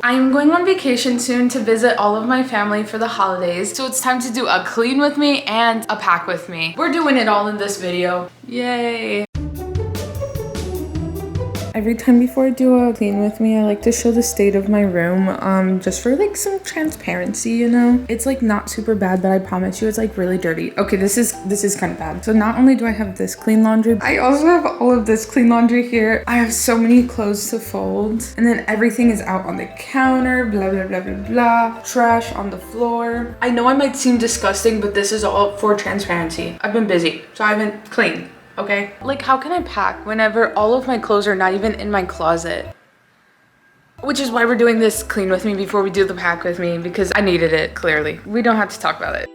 I'm going on vacation soon to visit all of my family for the holidays. So it's time to do a clean with me and a pack with me. We're doing it all in this video. Yay. Every time before I do a clean with me, I like to show the state of my room, just for like some transparency, you know? It's like not super bad, but I promise you it's like really dirty. Okay, this is kind of bad. So not only do I have this clean laundry, I also have all of this clean laundry here. I have so many clothes to fold, and then everything is out on the counter, blah, blah, blah, blah, blah. Trash on the floor. I know I might seem disgusting, but this is all for transparency. I've been busy, so I haven't cleaned. Okay? Like, how can I pack whenever all of my clothes are not even in my closet? Which is why we're doing this clean with me before we do the pack with me, because I needed it, clearly. We don't have to talk about it.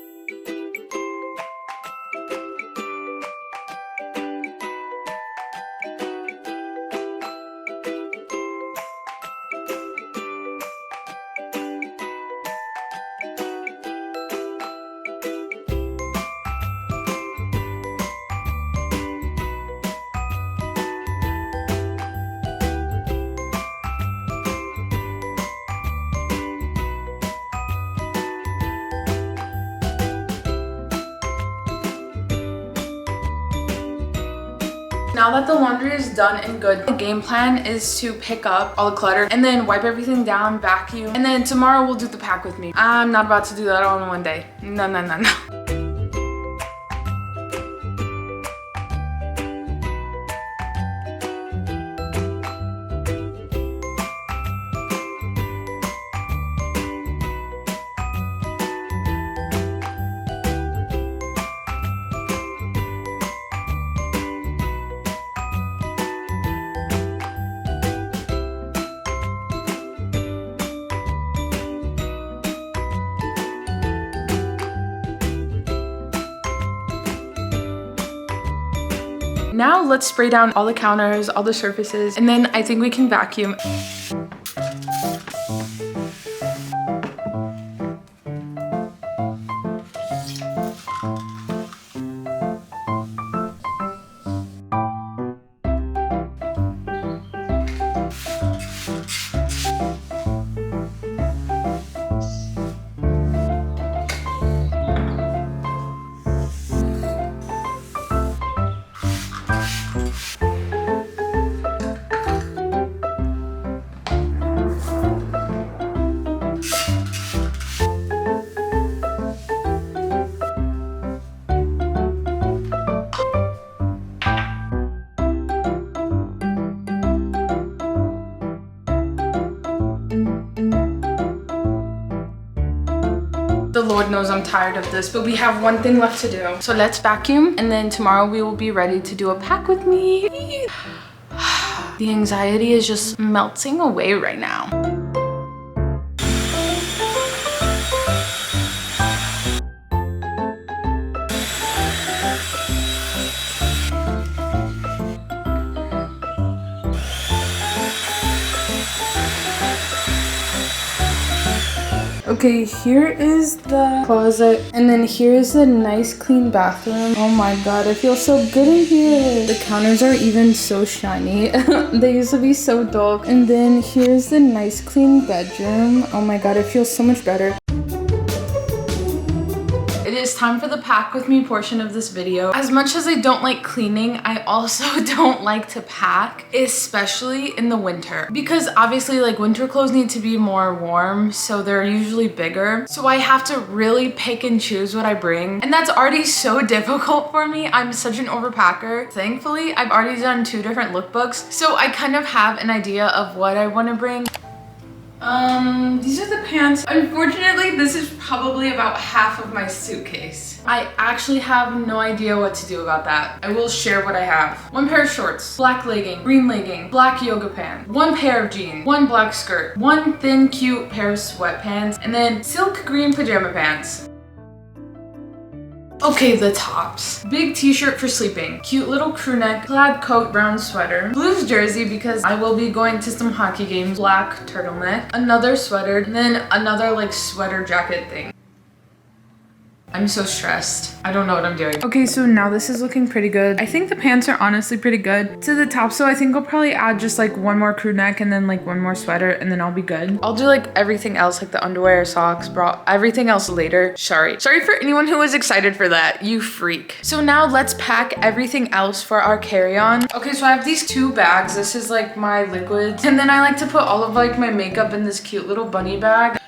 Now that the laundry is done and good, the game plan is to pick up all the clutter and then wipe everything down, vacuum, and then tomorrow we'll do the pack with me. I'm not about to do that all in one day. No, no, no, no. Now let's spray down all the counters, all the surfaces, and then I think we can vacuum. The Lord knows I'm tired of this, but we have one thing left to do. So let's vacuum, and then tomorrow we will be ready to do a pack with me. The anxiety is just melting away right now. Okay, here is the closet, and then here's the nice clean bathroom. Oh my god, I feel so good in here. The counters are even so shiny. They used to be so dull. And then here's the nice clean bedroom. Oh my god, it feels so much better. It is time for the pack with me portion of this video. As much as I don't like cleaning, I also don't like to pack, especially in the winter. Because obviously like winter clothes need to be more warm, so they're usually bigger. So I have to really pick and choose what I bring. And that's already so difficult for me. I'm such an overpacker. Thankfully, I've already done 2 different lookbooks, so I kind of have an idea of what I want to bring. These are the pants. Unfortunately, this is probably about half of my suitcase. I actually have no idea what to do about that. I will share what I have. 1 pair of shorts, black legging, green legging, black yoga pants, 1 pair of jeans, 1 black skirt, 1 thin, cute pair of sweatpants, and then silk green pajama pants. Okay, the tops. Big t-shirt for sleeping, cute little crew neck, plaid coat, brown sweater, blues jersey because I will be going to some hockey games, black turtleneck, another sweater, and then another like sweater jacket thing. I'm so stressed. I don't know what I'm doing. Okay, so now this is looking pretty good. I think the pants are honestly pretty good to the top, so I think I'll probably add just like one more crew neck and then like one more sweater and then I'll be good. I'll do like everything else, like the underwear, socks, bra, everything else later. Sorry for anyone who was excited for that, you freak. So now let's pack everything else for our carry-on. Okay, so I have these 2 bags. This is like my liquids. And then I like to put all of like my makeup in this cute little bunny bag.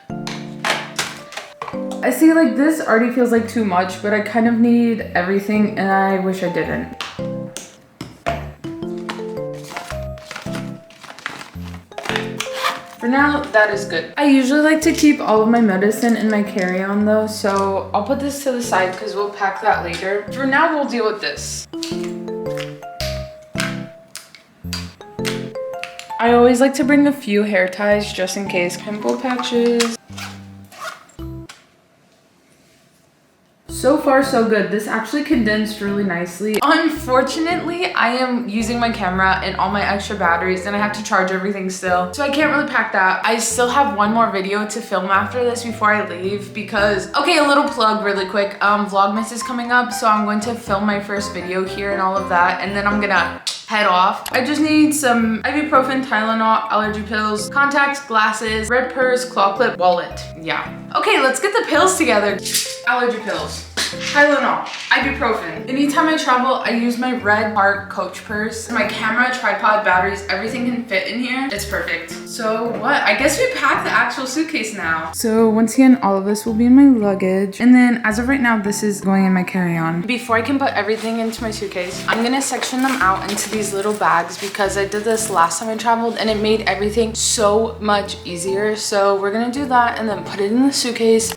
I see like this already feels like too much, but I kind of need everything and I wish I didn't. For now, that is good. I usually like to keep all of my medicine in my carry-on though, so I'll put this to the side because we'll pack that later. For now, we'll deal with this. I always like to bring a few hair ties just in case. Pimple patches. So far, so good. This actually condensed really nicely. Unfortunately, I am using my camera and all my extra batteries and I have to charge everything still. So I can't really pack that. I still have one more video to film after this before I leave because, okay, a little plug really quick. Vlogmas is coming up, so I'm going to film my first video here and all of that. And then I'm gonna head off. I just need some ibuprofen, Tylenol, allergy pills, contacts, glasses, red purse, claw clip, wallet. Yeah. Okay, let's get the pills together. Allergy pills, Tylenol, ibuprofen. Anytime I travel, I use my red heart coach purse. My camera, tripod, batteries, everything can fit in here. It's perfect. So what? I guess we pack the actual suitcase now. So once again, all of this will be in my luggage. And then as of right now, this is going in my carry-on. Before I can put everything into my suitcase, I'm gonna section them out into these little bags because I did this last time I traveled and it made everything so much easier. So we're gonna do that and then put it in the suitcase.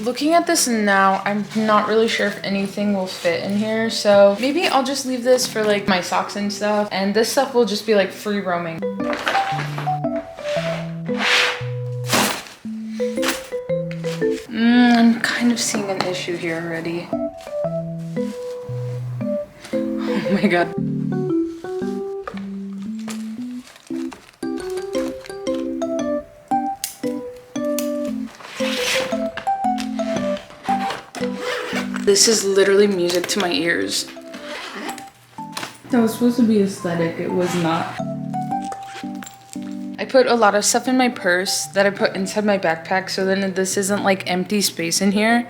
Looking at this now, I'm not really sure if anything will fit in here. So maybe I'll just leave this for like my socks and stuff. And this stuff will just be like free roaming. I'm kind of seeing an issue here already. Oh my God. This is literally music to my ears. That was supposed to be aesthetic, it was not. I put a lot of stuff in my purse that I put inside my backpack so then this isn't like empty space in here.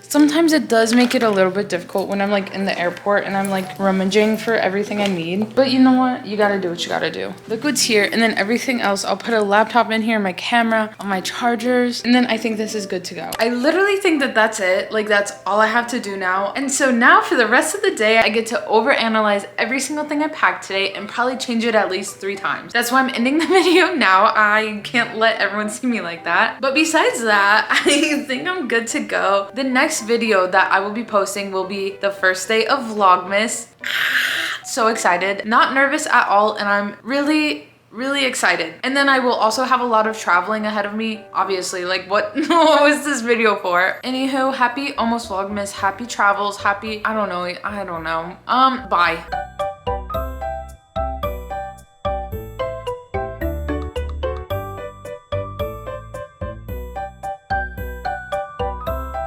Sometimes it does make it a little bit difficult when I'm like in the airport and I'm like rummaging for everything I need. But you know what? You gotta do what you gotta do. Liquid's here and then everything else. I'll put a laptop in here, my camera, all my chargers, and then I think this is good to go. I literally think that that's it. Like that's all I have to do now. And so now for the rest of the day, I get to overanalyze every single thing I packed today and probably change it at least 3 times. That's why I'm ending the video now. I can't let everyone see me like that. But besides that, I think I'm good to go. The next video that I will be posting will be the first day of Vlogmas. So excited, not nervous at all, and I'm really excited. And then I will also have a lot of traveling ahead of me, obviously. Like what was this video for? Anywho, happy almost Vlogmas, happy travels, happy, I don't know. Bye.